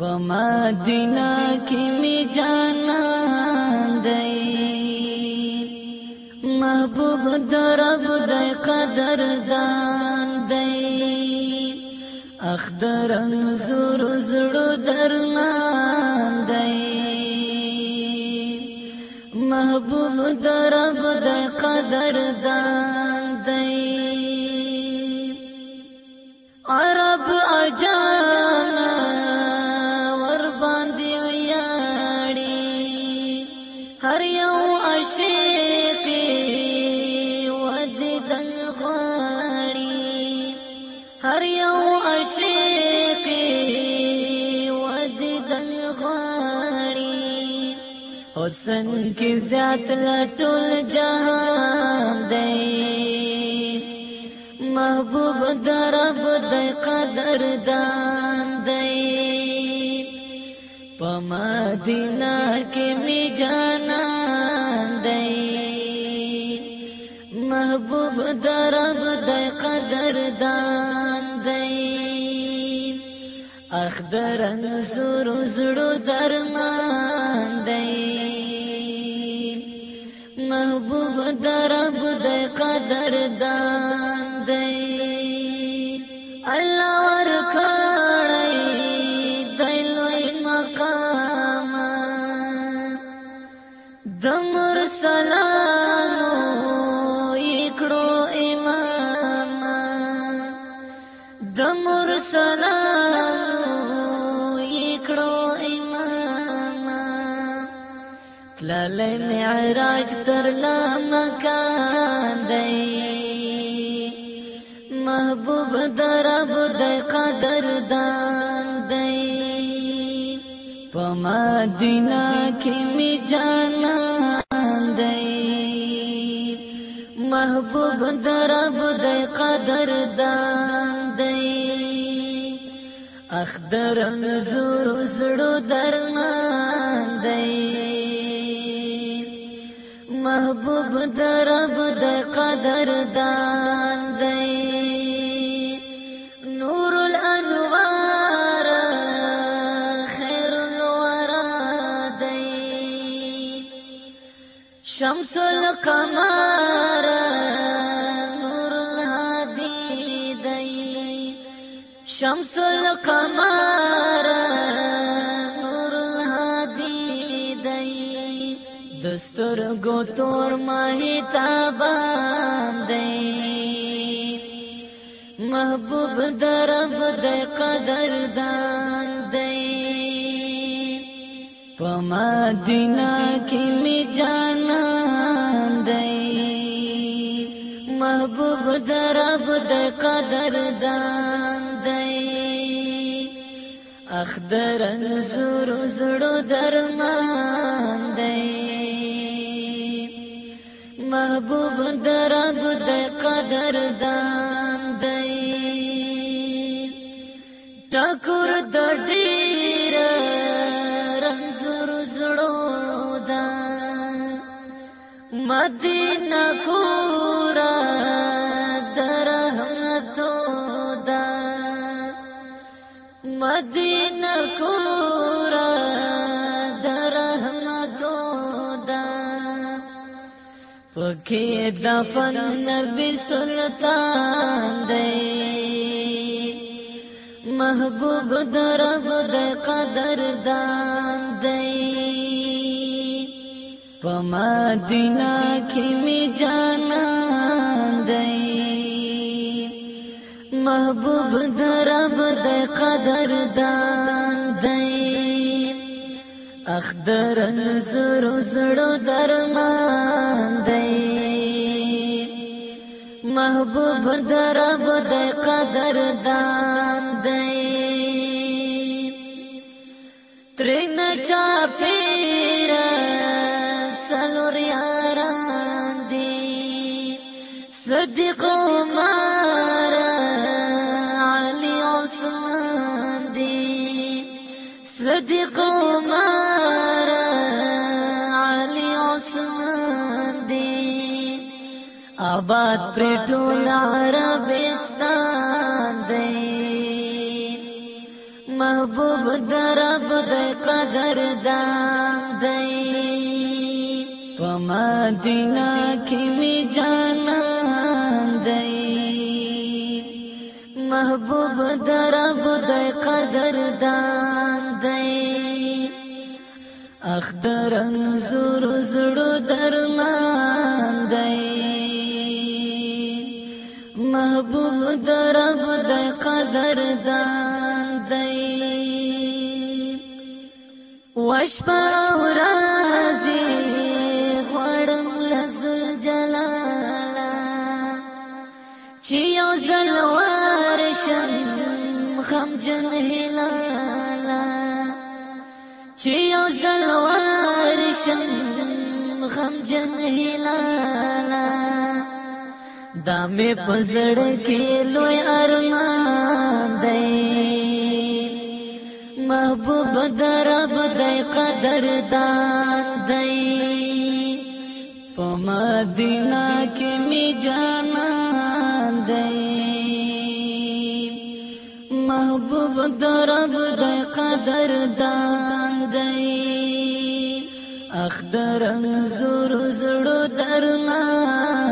په مدینه کې می جانان دی محبوب درب دی قدردان دی اخدر انزور زړو درمان دی محبوب درب دی قدردان دی عرب اجانا ور باندې ویاړي هر یو عاشق ودیدن غواړي هر یو عاشق ودیدن غواړي حسن کې زیات لټول جهان دی محبوب درب دی قدردان دی په مدینه کې می جانان دی محبوب درب دی قدردان دی اخدر انزور زړو درمان دی محبوب درب دی قدردان دی الله ورکړی دی لوی مقام د مرسلانو یکړو امام د مرسلانو یکړو امام تللی معراج تر لامکان دی محبوب درب دی قدردان دی په مدینه کې می جانان دی محبوب درب دی قدردان دی اخدر انزور زړو درمان دی محبوب درب دی قدردان دی نور الانوار خیر الورا دی شمس القمر نور الهادی دی شمس القمر نور الهادی دی دستور گو تور ماہی تابان دی محبوب درب دی قدردان دی په مدینه کې می جانان دی محبوب درب دی قدردان دی اخدر انزور زړو درمان دی محبوب درب دی قدردان دی ټاکور د ډیر رنزور زړو دا مدینه کورا درحمتو دا مدینه کورا درحمتو دا پکې دفن نبی سلطان دی محبوب درب دی قدردان دی په مدینه کې می جانان دی محبوب درب دی قدردان دی اخدر انزور زړو درمان دی محبوب درب دی قدردان دی ترین چاپیر سلور یاران دی صدیق عمر علی عثمان دی صدیق عمر علی عثمان دی آباد پر ټول عربستان دی محبوب در رب دی قدردان دی په مدینه کې می جانان دی محبوب در رب دی قدردان دی اختر انظر زړه درمان دی محبوب در رب دی قدردان دی وشپا ورازی غړم لزل جلالا چې یو زلوار شم خمجن هلالا چې یو زلوار شم خمجن هلالا دا مې پزړ کې لوی ارمان دی محبوب در رب دی قدردان دی په مدینه کې می جانان دی محبوب در رب دی قدردان دی اختر انظر زړه درمان